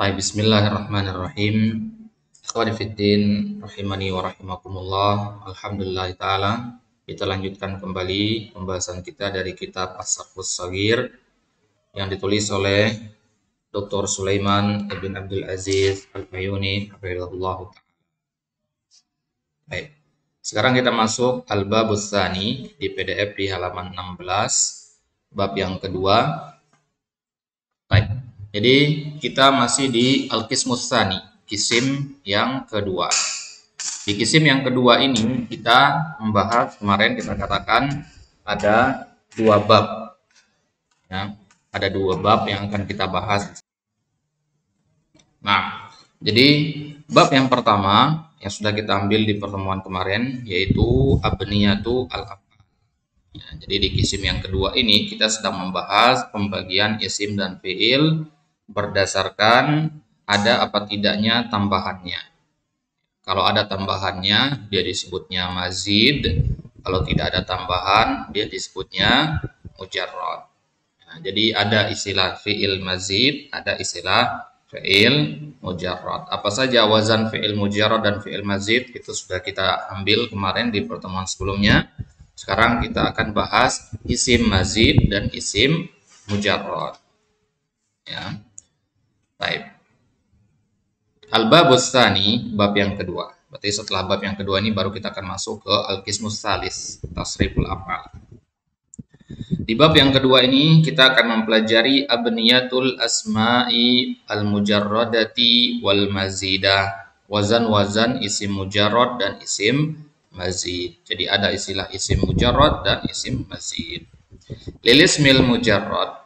Baik, bismillahirrahmanirrahim. Ikhwani fiddin, rahimani wa rahimakumullah. Alhamdulillah ta'ala. Kita lanjutkan kembali pembahasan kita dari kitab As-Sarfus Shaghir yang ditulis oleh Dr. Sulaiman Ibn Abdul Aziz Al-Bayuni hafizahullah ta'ala. Baik. Sekarang kita masuk Al-Babus Tsani di PDF di halaman 16, bab yang kedua. Baik. Jadi kita masih di Al-Qismus Tsani, kisim yang kedua. Di kisim yang kedua ini kita membahas, kemarin kita katakan ada dua bab. Ya, ada dua bab yang akan kita bahas. Nah, jadi bab yang pertama yang sudah kita ambil di pertemuan kemarin yaitu abniyatu al-af'al. Ya, jadi di kisim yang kedua ini kita sedang membahas pembagian isim dan fi'il berdasarkan ada apa tidaknya tambahannya. Kalau ada tambahannya dia disebutnya mazid, kalau tidak ada tambahan dia disebutnya mujarrad. Nah, jadi ada istilah fi'il mazid, ada istilah fi'il mujarrad. Apa saja wazan fi'il mujarrad dan fi'il mazid itu sudah kita ambil kemarin di pertemuan sebelumnya. Sekarang kita akan bahas isim mazid dan isim mujarrad. Ya. Baik. Al-Babus Tsani, bab yang kedua. Berarti setelah bab yang kedua ini baru kita akan masuk ke Al-Qismus Tsalis, Tasriful Af'al. Di bab yang kedua ini kita akan mempelajari abniyatul asma'i al-mujarradati wal mazidah. Wazan-wazan isim mujarrad dan isim mazid. Jadi ada istilah isim mujarrad dan isim mazid. Lil ismil mujarrad.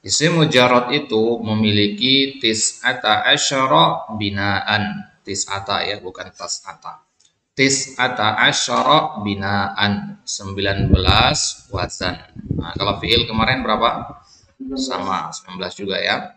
Isim mujarrad itu memiliki tis'ata asyara binaan. Tis'ata ya, bukan tas'ata. Tis'ata asyara binaan. 19 wazan. Nah, kalau fi'il kemarin berapa? Sama, 19 juga ya.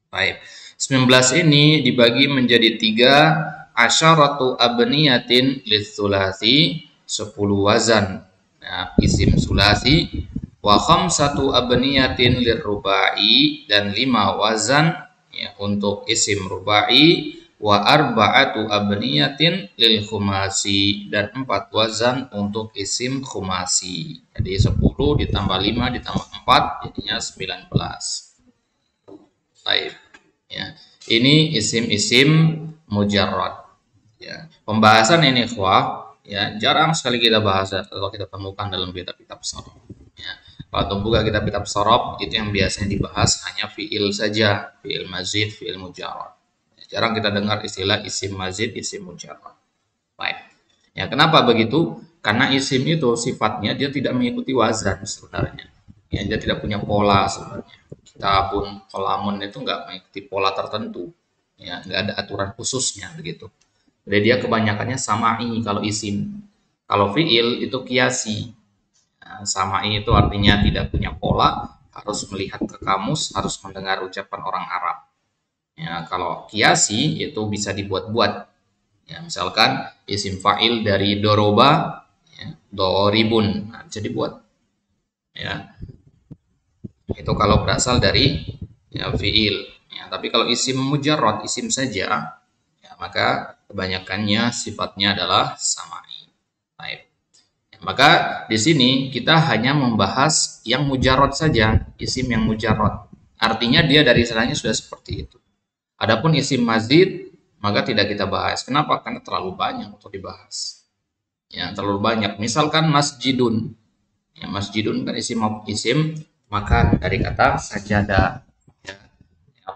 Baik. 19 ini dibagi menjadi 3 asyaratu abniyatin litsulathi, 10 wazan. Nah, isim sulasi. Wa khamsatu abniyatin lirrubai, dan 5 wazan ya untuk isim rubai. Wa arba'atu abniyatin lil khumasi, dan 4 wazan untuk isim khumasi. Jadi 10 ditambah 5 ditambah 4 jadinya 19. Baik. Ya. Ini isim-isim mujarrad. Ya. Pembahasan ini ya jarang sekali kita bahas atau kita temukan dalam kitab-kitab sharh. Ya. Kalau buka kitab-kitab sharh itu yang biasanya dibahas hanya fi'il saja, fi'il mazid, fi'il mujarrad. Jarang kita dengar istilah isim mazid, isim mujarrad. Baik. Ya, kenapa begitu? Karena isim itu sifatnya dia tidak mengikuti wazan sebenarnya. Ya, dia tidak punya pola sebenarnya. Kita pun kolamun itu nggak mengikuti pola tertentu. Ya, nggak ada aturan khususnya begitu. Jadi dia kebanyakannya sama'i kalau isim. Kalau fi'il itu kiasi. Sama'i itu artinya tidak punya pola, harus melihat ke kamus, harus mendengar ucapan orang Arab. Ya, kalau kiasi itu bisa dibuat-buat. Ya, misalkan isim fa'il dari doroba, ya, doribun, nah, bisa dibuat. Ya, itu kalau berasal dari ya, fi'il. Ya, tapi kalau isim mujarrad, isim saja, ya, maka kebanyakannya sifatnya adalah sama'i. Baik. Maka di sini kita hanya membahas yang mujarrad saja, isim yang mujarrad. Artinya dia dari istilahnya sudah seperti itu. Adapun isim mazid maka tidak kita bahas. Kenapa? Karena terlalu banyak untuk dibahas. Ya, terlalu banyak. Misalkan masjidun. Ya, masjidun kan isim makan dari kata sajadah. Ya.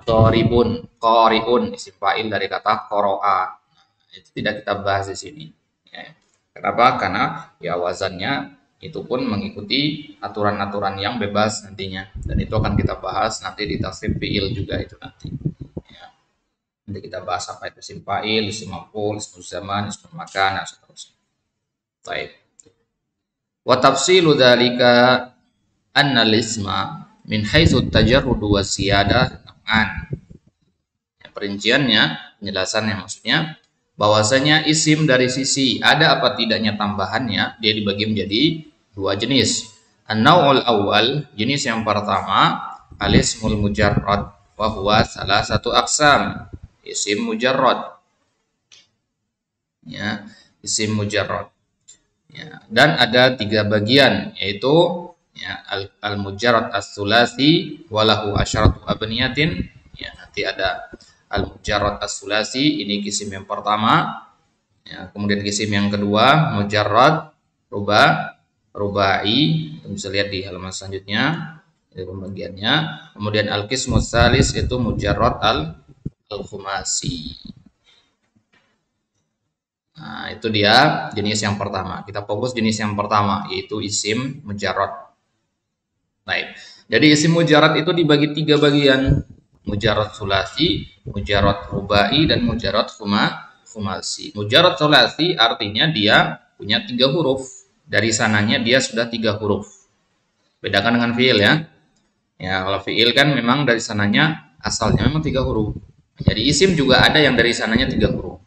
Doribun, qoriun, isim fa'il dari kata qoro'a. Nah, itu tidak kita bahas di sini. Ya. Kenapa? Karena ya wazannya itu pun mengikuti aturan-aturan yang bebas nantinya. Dan itu akan kita bahas nanti di tasrif fi'il juga itu nanti. Ya. Nanti kita bahas apa itu isim fa'il, isim maf'ul, ismul zaman, ismul makan, dan seterusnya. Baik. Wa tafsilu dzalika anna al-isma min haitsu at-tajarrud wa ziyadah naf'an. Ya, perinciannya, penjelasannya maksudnya bahwasanya isim dari sisi ada apa tidaknya tambahannya dia dibagi menjadi 2 jenis. An-naw'ul awal, jenis yang pertama al-ismul mujarrad wa huwa salah satu aqsam, isim mujarrad. Ya, isim mujarrad. Ya, dan ada 3 bagian, yaitu ya, al-mujarrad as-sulasi walahu asyaratu abniyatin. Ya, nanti ada al-mujarrad as-sulasi, ini isim yang pertama. Ya, kemudian isim yang kedua mujarrad rubai, bisa lihat di halaman selanjutnya itu pembagiannya. Kemudian al-qismus salis itu mujarrad al-khumasi. Nah, itu dia jenis yang pertama. Kita fokus jenis yang pertama, yaitu isim mujarrad. Baik. Jadi isim mujarrad itu dibagi 3 bagian. Mujarrad sulasi, mujarrad rubai, dan mujarrad khumasi. Mujarrad sulasi artinya dia punya 3 huruf. Dari sananya dia sudah 3 huruf. Bedakan dengan fiil ya. Ya, kalau fiil kan memang dari sananya asalnya memang 3 huruf. Jadi isim juga ada yang dari sananya 3 huruf.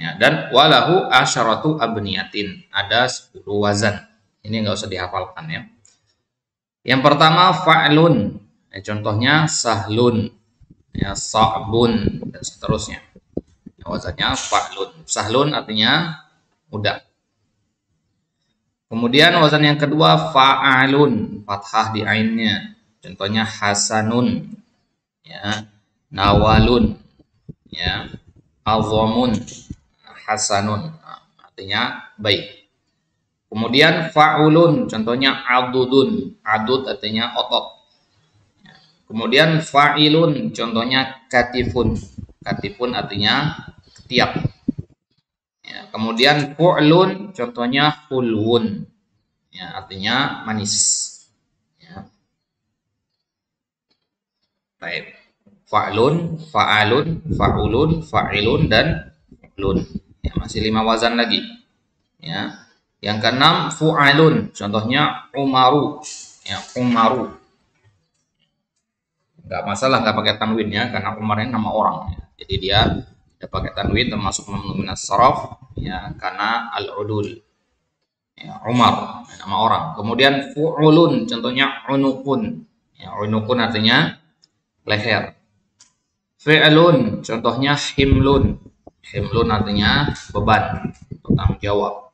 Ya, dan walahu asyaratu abniyatin, ada 10 wazan. Ini nggak usah dihafalkan ya. Yang pertama fa'lun, ya, contohnya sahlun, ya, sa'bun, dan seterusnya. Ya, wazannya fa'lun. Sahlun artinya mudah. Kemudian wazan yang kedua fa'alun, fathah di ainnya. Contohnya hasanun, ya, nawalun, ya, azamun, hasanun, artinya baik. Kemudian fa'ulun, contohnya adudun, adud artinya otot. Kemudian fa'ilun, contohnya katifun, katifun artinya ketiak. Ya, kemudian fu'lun, contohnya hulwun, ya, artinya manis. Ya. Baik. Fa'lun, fa'alun, fa'ulun, fa'ilun, dan fu'lun. Ya, masih 5 wazan lagi. Ya. Yang keenam fu'alun, contohnya umaru, ya, umaru. Enggak masalah enggak pakai tanwin ya, karena Umar ini nama orang ya. Jadi dia tidak pakai tanwin, termasuk memang saraf ya, karena al-udul. Ya, Umar nama orang. Kemudian fu'ulun, contohnya unukun. Ya, unukun artinya leher. Fi'lun, contohnya himlun. Himlun artinya beban, tanggung jawab.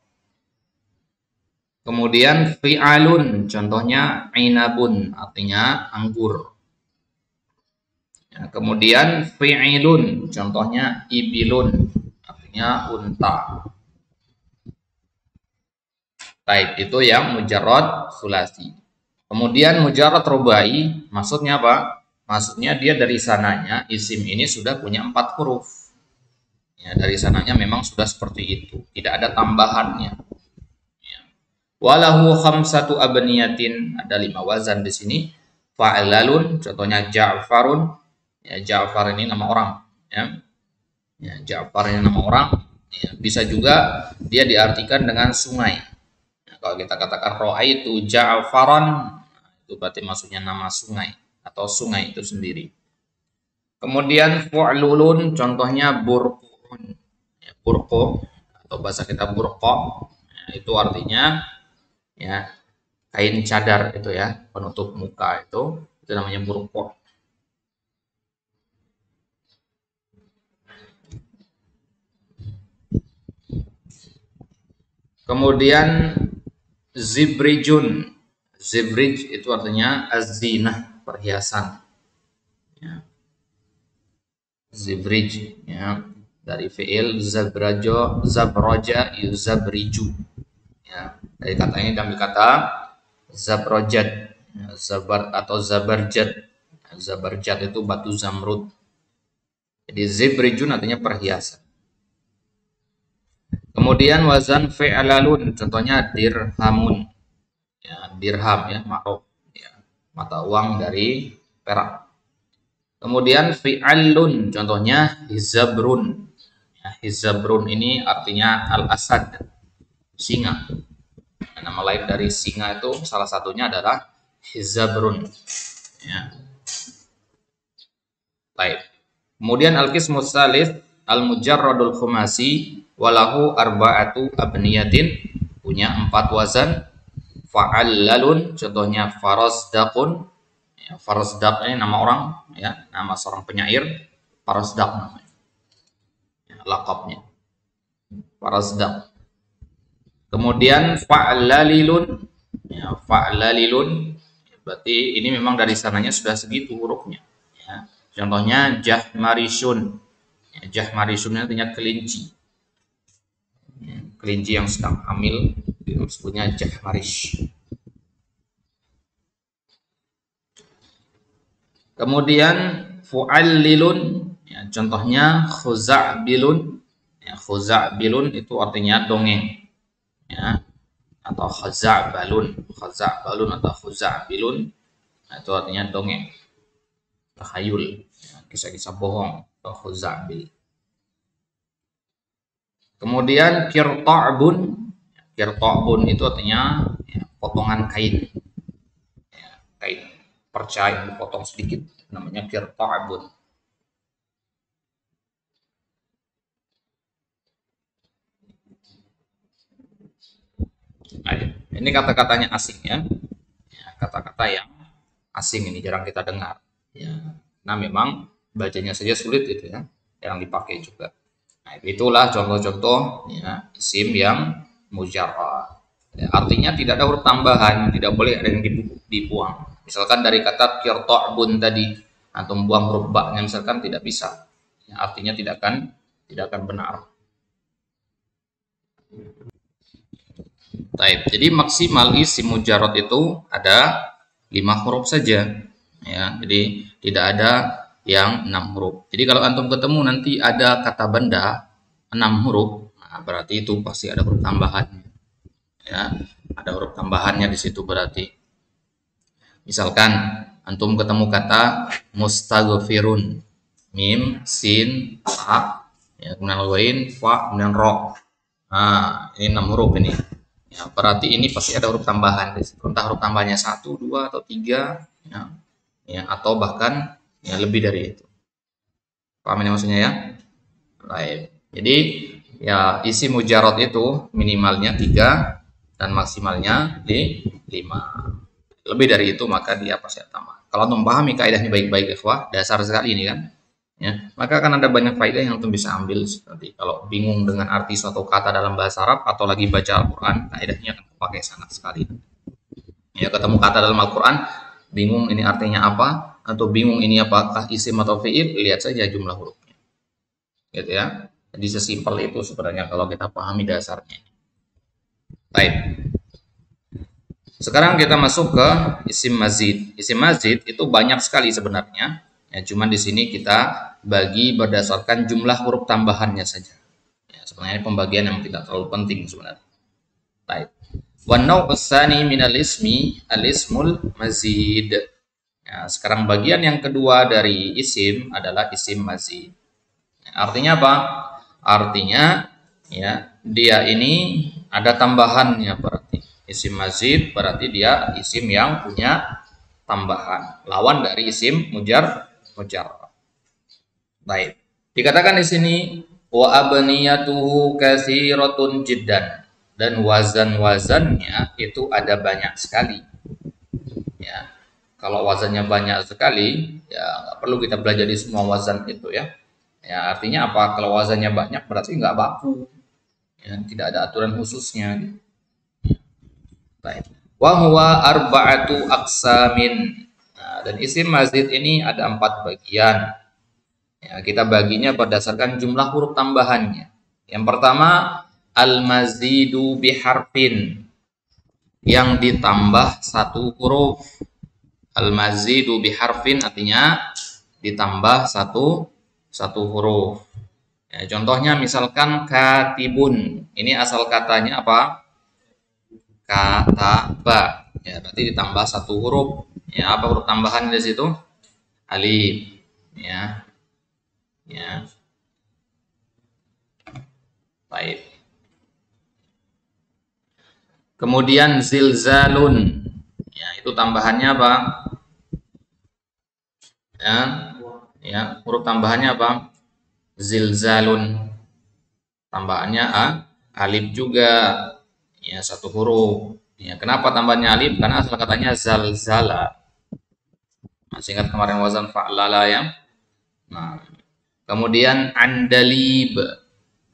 Kemudian fi'alun, contohnya inabun, artinya anggur. Ya, kemudian fi'ilun, contohnya ibilun, artinya unta. Baik, itu yang mujarrad sulasi. Kemudian mujarrad rubai, maksudnya apa? Maksudnya dia dari sananya isim ini sudah punya 4 huruf. Ya, dari sananya memang sudah seperti itu, tidak ada tambahannya. Walahu khamsatu abniyatin, ada 5 wazan di sini. Fa'lalun, contohnya Ja'farun. Ya, Ja'far ini nama orang, ya. Ya, Ja'far ini nama orang. Ya, bisa juga dia diartikan dengan sungai. Ya, kalau kita katakan ra'aitu Ja'faran, itu berarti maksudnya nama sungai atau sungai itu sendiri. Kemudian fu'lulun, contohnya burqun. Ya, burqu atau bahasa kita burqa. Ya, itu artinya ya kain cadar itu ya, penutup muka itu namanya burqa. Kemudian zibrijun, zibrij itu artinya az-zinah, perhiasan ya. Zibrij ya, dari fiil zabraja yuzabriju ya, dari kata ini diambil kata zabrojat, zabar atau zabarjat. Zabarjat itu batu zamrud. Jadi zibrijun artinya perhiasan. Kemudian wazan fi'lalun, contohnya dirhamun. Ya, dirham ya, ma'ruf ya, mata uang dari perak. Kemudian fi'alun, contohnya hizabrun. Ya, hizabrun ini artinya al-asad, singa. Nama lain dari singa itu salah satunya adalah hizabrun. Ya. Baik. Kemudian al-qismus tsalits al-mujarradul khumasi walahu arba'atu abniyatin, punya 4 wazan. Fa'allalun, contohnya farasdaqun. Ya, Farasdak ini nama orang, ya, nama seorang penyair, Farasdak namanya, ya, lakapnya Farasdak. Kemudian fa'lalilun, ya, fa'lalilun, berarti ini memang dari sananya sudah segitu hurufnya. Ya. Contohnya jahmarisun, ya, jahmarisun artinya kelinci, ya, kelinci yang sedang hamil, disebutnya jahmarish. Kemudian fu'allilun, ya, contohnya khuza'bilun, ya, khuza'bilun itu artinya dongeng, ya, atau khaza'balun, khaza'balun atau khuza'bilun, nah, itu artinya dongeng, tahayul, ya, kisah-kisah bohong atau khuza'bil. Kemudian kirta'bun, kirta'bun itu artinya, ya, potongan kain, ya, kain perca yang dipotong sedikit, namanya kirta'bun. Nah, ini kata-katanya asing, ya, kata-kata yang asing ini jarang kita dengar, ya. Nah, memang bacanya saja sulit itu, ya, yang dipakai juga. Nah, itulah contoh-contoh, ya, isim yang mujarrad. Ya, artinya tidak ada huruf tambahan, tidak boleh ada yang dibuang. Misalkan dari kata kirta'bun tadi, atau buang huruf ba-nya misalkan tidak bisa. Ya, artinya tidak akan benar. Taib. Jadi maksimal isim mujarrad itu ada 5 huruf saja. Ya, jadi tidak ada yang 6 huruf. Jadi kalau antum ketemu nanti ada kata benda 6 huruf, nah berarti itu pasti ada huruf tambahannya. Ya, ada huruf tambahannya di situ berarti. Misalkan antum ketemu kata mustaghfirun, mim, sin, fa, ya, kemudian wain, fa, kemudian ro. Nah, ini 6 huruf ini. Ya, berarti ini pasti ada huruf tambahan. Entah huruf tambahnya 1, 2, atau 3, ya, ya, atau bahkan, ya, lebih dari itu. Paham ini maksudnya, ya? Baik. Jadi ya isi mujarrad itu minimalnya 3 dan maksimalnya di 5. Lebih dari itu maka dia pasti tambah. Kalau antum pahami kaidah ini baik-baik, ikhwah, dasar sekali ini kan. Ya, maka akan ada banyak faedah yang antum bisa ambil. Seperti kalau bingung dengan arti suatu kata dalam bahasa Arab atau lagi baca Al-Qur'an, kaidahnya akan pakai sangat sekali. Ya, ketemu kata dalam Al-Qur'an, bingung ini artinya apa, atau bingung ini apakah isim atau fi'il, lihat saja jumlah hurufnya. Gitu, ya. Jadi sesimpel itu sebenarnya kalau kita pahami dasarnya. Baik. Sekarang kita masuk ke isim mazid. Isim mazid itu banyak sekali sebenarnya. Ya, cuman di sini kita bagi berdasarkan jumlah huruf tambahannya saja. Ya, sebenarnya pembagian yang tidak terlalu penting sebenarnya. Baik. Wa naw'u tsani minal ismi al-ismul mazid. Ya, sekarang bagian yang kedua dari isim adalah isim mazid. Ya, artinya apa? Artinya, ya, dia ini ada tambahannya berarti. Isim mazid berarti dia isim yang punya tambahan. Lawan dari isim mujarrad. Baik. Dikatakan di sini wa abniyatuhu katsiratun jiddan, dan wazan-wazannya itu ada banyak sekali. Ya. Kalau wazannya banyak sekali, ya nggak perlu kita belajar di semua wazan itu, ya. Ya, artinya apa? Kalau wazannya banyak berarti nggak baku. Ya, tidak ada aturan khususnya. Baik. Wa huwa arba'atu aqsamin. Nah, dan isim mazid ini ada 4 bagian. Ya, kita baginya berdasarkan jumlah huruf tambahannya. Yang pertama, al-mazidu biharfin, yang ditambah 1 huruf. Al-mazidu biharfin artinya ditambah satu huruf. Ya, contohnya misalkan katibun. Ini asal katanya apa? Kataba. Ya, berarti ditambah 1 huruf. Ya, apa huruf tambahan di situ? Alif. Ya. Ya. Baik. Kemudian zilzalun. Ya, itu tambahannya apa? Ya. Ya, huruf tambahannya apa? Zilzalun. Tambahannya alif juga. Ya, 1 huruf. Ya, kenapa tambahnya alif? Karena asal katanya zalzala. Masih ingat kemarin wazan fa'lala ya? Nah, kemudian andalib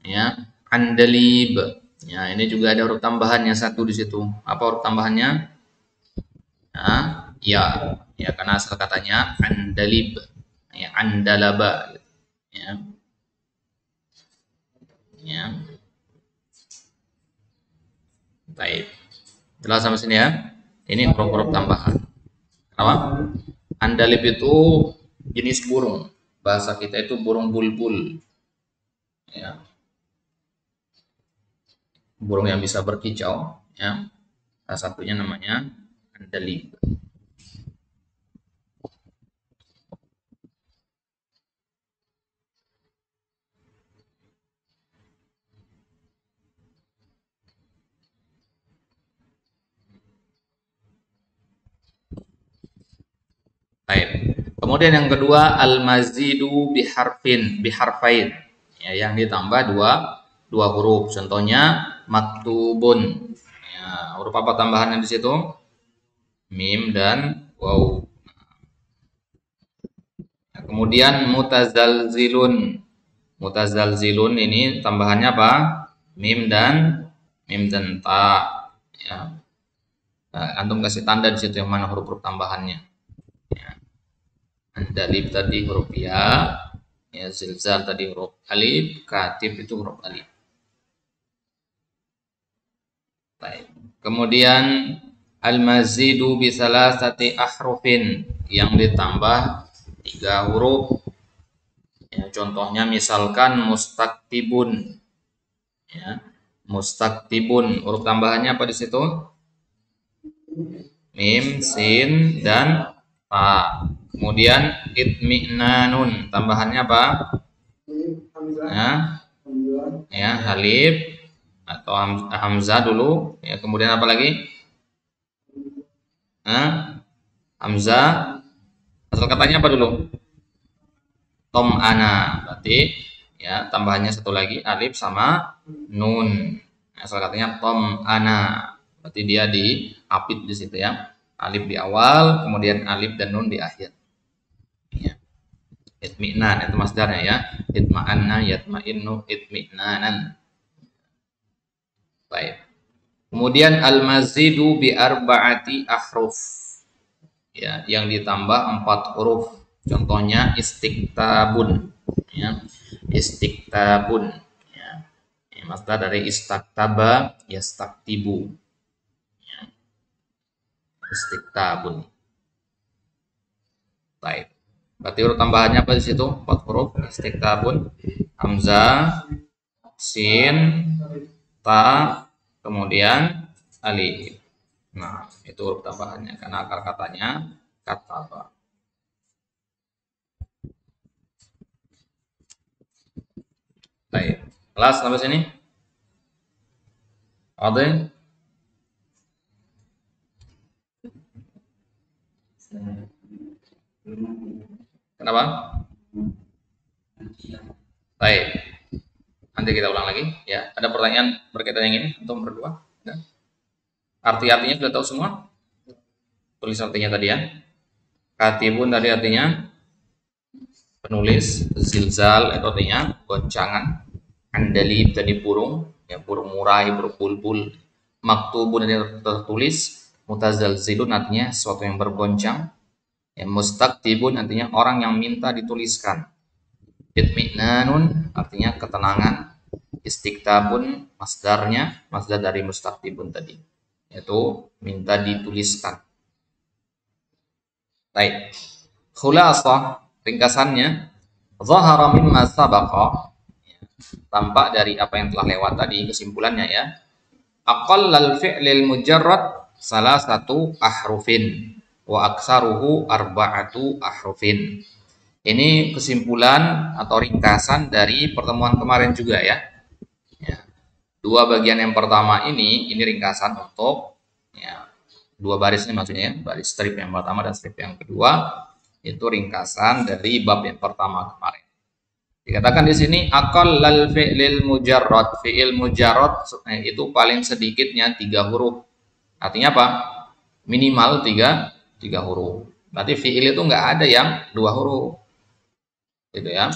ya, andalib. Ya, ini juga ada huruf tambahannya satu di situ. Apa huruf tambahannya? Nah, ya, ya karena asal katanya andalib, ya andalaba, gitu. Ya, ya. Baik, jelas sampai sini ya. Ini huruf-huruf tambahan. Apa? Andalib itu jenis burung. Bahasa kita itu burung bulbul. Ya, burung yang bisa berkicau. Ya, salah satunya namanya andalib. Baik. Kemudian yang kedua al-mazidu biharfain. Ya, yang ditambah dua huruf. Contohnya maktubun. Ya, huruf apa tambahannya di situ? Mim dan waw. Ya, kemudian mutazalzilun. Mutazalzilun ini tambahannya apa? Mim dan ta. Ya. Nah, antum kasih tanda di situ yang mana huruf-huruf tambahannya. Ya. Andalib tadi huruf ya, ya zilzal tadi huruf alif, katib itu huruf alif. Baik. Kemudian al-mazidu bisalasati ahrufin, yang ditambah 3 huruf. Ya, contohnya misalkan mustaktibun. Ya, mustaktibun, huruf tambahannya apa di situ? Mim, sin, dan ta. Kemudian itmi'nanun, tambahannya apa? Ya, ya halif atau hamzah dulu. Ya, kemudian apa lagi? Hamzah. Asal katanya apa dulu? Tom'ana. Berarti ya tambahannya satu lagi alif sama nun. Asal katanya tom'ana. Berarti dia diapit di situ ya. Alif di awal, kemudian alif dan nun di akhir. Ya. Itmi'nan itu masdarnya ya. Itma'anna yatma'innu itmi'nanan. Baik. Kemudian al-mazidu bi arba'ati ahruf. Ya, yang ditambah 4 huruf. Contohnya istiktabun. Ya. Istiktabun. Ya. Masdar dari istaktaba yastaktibu. Ya. Istiktabun. Baik. Berarti huruf tambahannya apa di situ? 4 huruf. Istiktabun, hamzah, sin, ta, kemudian alif. Nah, itu huruf tambahannya karena akar katanya kataba. Baik. Kelas sampai sini? Oke. Kenapa? Baik. Nanti kita ulang lagi. Ya, ada pertanyaan berkaitan yang ini untuk berdua? Ya. Arti-artinya sudah tahu semua? Tulis artinya tadi ya. Katibun tadi artinya penulis, zilzal itu artinya goncangan, andalib tadi burung, ya burung murai, burung bulbul, maktubun tadi tertulis, mutazalzilun artinya sesuatu yang bergoncang, ya mustaktibun artinya orang yang minta dituliskan, itmi'nanun artinya ketenangan, istiktabun masdarnya, masdar dari mustaktibun tadi, yaitu minta dituliskan. Baik. Khulasah, ringkasannya, zahara mimma sabaqa, tampak dari apa yang telah lewat tadi, kesimpulannya ya, aqallal fi'lil mujarrad salah satu ahrufin wa aksaruhu arba'atu ahrufin. Ini kesimpulan atau ringkasan dari pertemuan kemarin juga ya. Dua bagian yang pertama ini ringkasan untuk ya, 2 baris ini maksudnya ya, baris strip yang pertama dan strip yang kedua. Itu ringkasan dari bab yang pertama kemarin. Dikatakan di sini aqallal fi'lil mujarrad. Fi'il mujarrad itu paling sedikitnya 3 huruf. Artinya apa? Minimal 3 huruf. Berarti fi'il itu nggak ada yang dua huruf, gitu ya.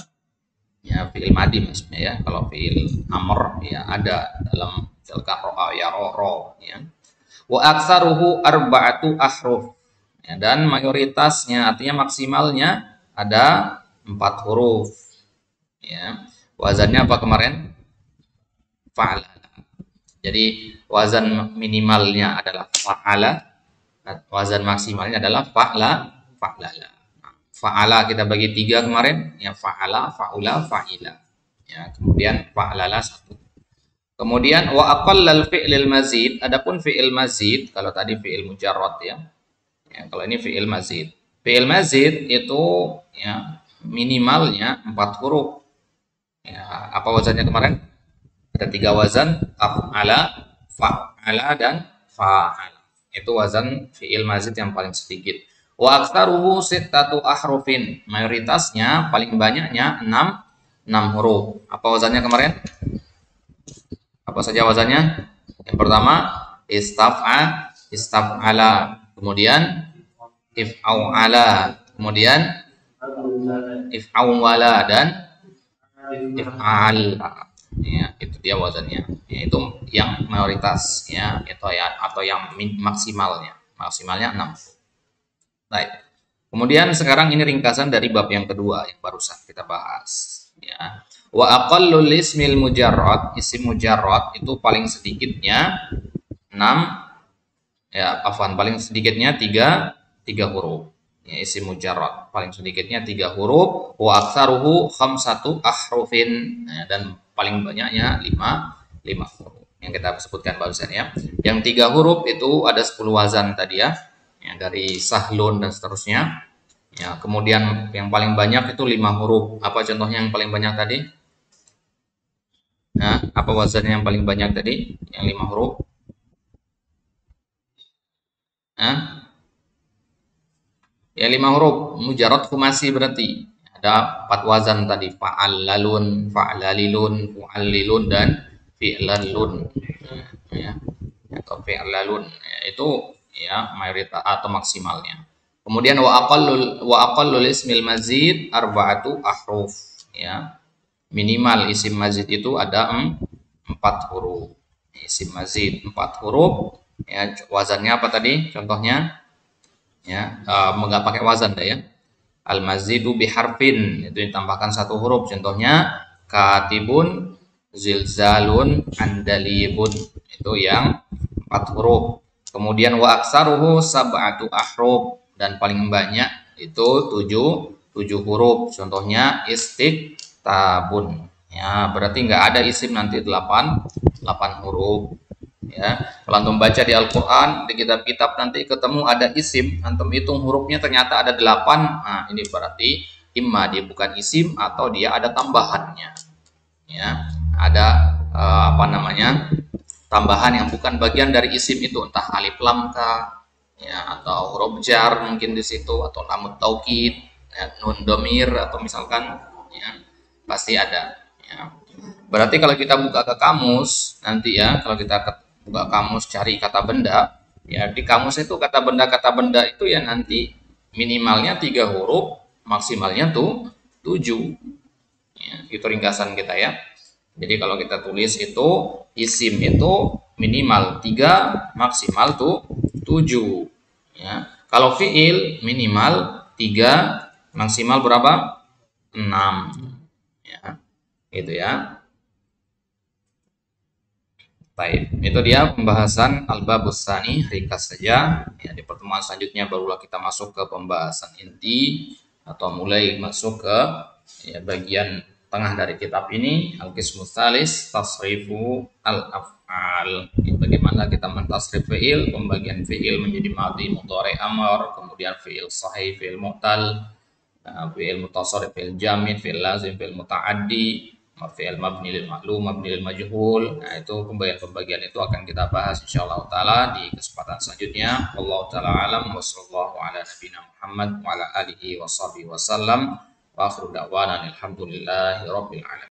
Ya, fi'il madi maksudnya ya. Kalau fi'il amr ya ada dalam misalkan ro'a ya ro ya. Wa aktsaruhu arba'atu ahruf. Ya, dan mayoritasnya artinya maksimalnya ada 4 huruf. Ya. Wazannya apa kemarin? Fa'ala. Jadi wazan minimalnya adalah fa'ala, wazan maksimalnya adalah fa'lala. Fa'ala kita bagi 3 kemarin, ya fa'ala, fa'ula, fa'ila. Ya, kemudian fa'lala 1. Kemudian wa aqallal fi'lil mazid, adapun fi'il mazid kalau tadi fi'il mujarrad ya. Ya, kalau ini fi'il mazid. Fi'il mazid itu ya minimalnya 4 huruf. Ya, apa wazannya kemarin? Ada 3 wazan, af'ala, fa'ala, dan fa'ala. Itu wazan fi'il mazid yang paling sedikit. Wa aktsaruhu sittatu ahrufin. Mayoritasnya paling banyaknya 6 huruf. Apa wazannya kemarin? Apa saja wazannya? Yang pertama istaf'ala, kemudian if'au'ala, kemudian if'auwala, dan if'al. Ya, itu dia wazannya. Ya, itu yang mayoritas ya, itu ya atau yang maksimalnya. Maksimalnya 6. Baik. Kemudian sekarang ini ringkasan dari bab yang kedua yang barusan kita bahas ya. Wa aqallul ismil mujarrad, isim mujarrad itu paling sedikitnya 6 ya, paling sedikitnya 3 huruf. Ya, isim mujarrad paling sedikitnya 3 huruf, wa aktsaruhu khamsatu ahrufin, ya, dan paling banyaknya 5 huruf yang kita sebutkan barusan ya. Yang 3 huruf itu ada 10 wazan tadi ya. Ya, dari sahlun dan seterusnya. Ya, kemudian yang paling banyak itu 5 huruf. Apa contohnya yang paling banyak tadi? Nah, apa wazannya yang paling banyak tadi? Yang 5 huruf? Nah, ya 5 huruf mujarrad khumasi berarti. Ada 4 wazan tadi, fa'allalun, fa'lalilun, fu'allilun, dan fi'lalun. Ya, atau fi'lalun. Ya, itu ya mayoritas atau maksimalnya. Kemudian wa aqallul ismil mazid arba'atu ahruf ya. Minimal isim mazid itu ada 4 huruf. Isim mazid 4 huruf ya. Wazannya apa tadi? Contohnya ya, enggak pakai wazan dah ya. Al mazidu biharfin, itu ditambahkan 1 huruf. Contohnya katibun, zilzalun, andalibun, itu yang 4 huruf. Kemudian wa aksaruhu sab'atu ahruf, dan paling banyak itu 7 huruf. Contohnya istiqtabun. Ya, berarti nggak ada isim nanti 8 huruf. Ya, kalau antum baca di Al-Qur'an, di kitab-kitab nanti ketemu ada isim, antum hitung hurufnya ternyata ada 8. Nah, ini berarti imma dia bukan isim atau dia ada tambahannya. Ya, ada apa namanya? Tambahan yang bukan bagian dari isim itu, entah alif lam kah, ya, atau huruf jar mungkin di situ, atau lamut taukid, ya, nun domir, atau misalkan ya pasti ada ya. Berarti kalau kita buka ke kamus nanti ya, kalau kita buka kamus cari kata benda ya, di kamus itu kata benda itu ya nanti minimalnya 3 huruf, maksimalnya tuh 7 ya. Itu ringkasan kita ya. Jadi kalau kita tulis itu isim itu minimal 3, maksimal tuh 7 ya. Kalau fiil minimal 3, maksimal berapa? 6 ya. Gitu ya. Baik, itu dia pembahasan al-babus tsani, ringkas saja. Ya, di pertemuan selanjutnya barulah kita masuk ke pembahasan inti atau mulai masuk ke ya, bagian tengah dari kitab ini, al-qismus tsalis, tasrifu al-af'al. Bagaimana kita mentasrif fi'il, pembagian fi'il menjadi madhi, mudhari, amr, kemudian fi'il sahih, fi'il mu'tal, fi'il mutasarrif, fi'il jamid, fi'il lazim, fi'il muta'addi, fi'il mabni lil ma'lum, mabni lil majhul. Nah, itu pembagian itu akan kita bahas insyaallah taala di kesempatan selanjutnya. Wallahu taala alam, wa sallallahu ala nabiyina Muhammad wa ala alihi washabihi wasallam. Wa akhiru da'wana alhamdulillahi rabbil alamin.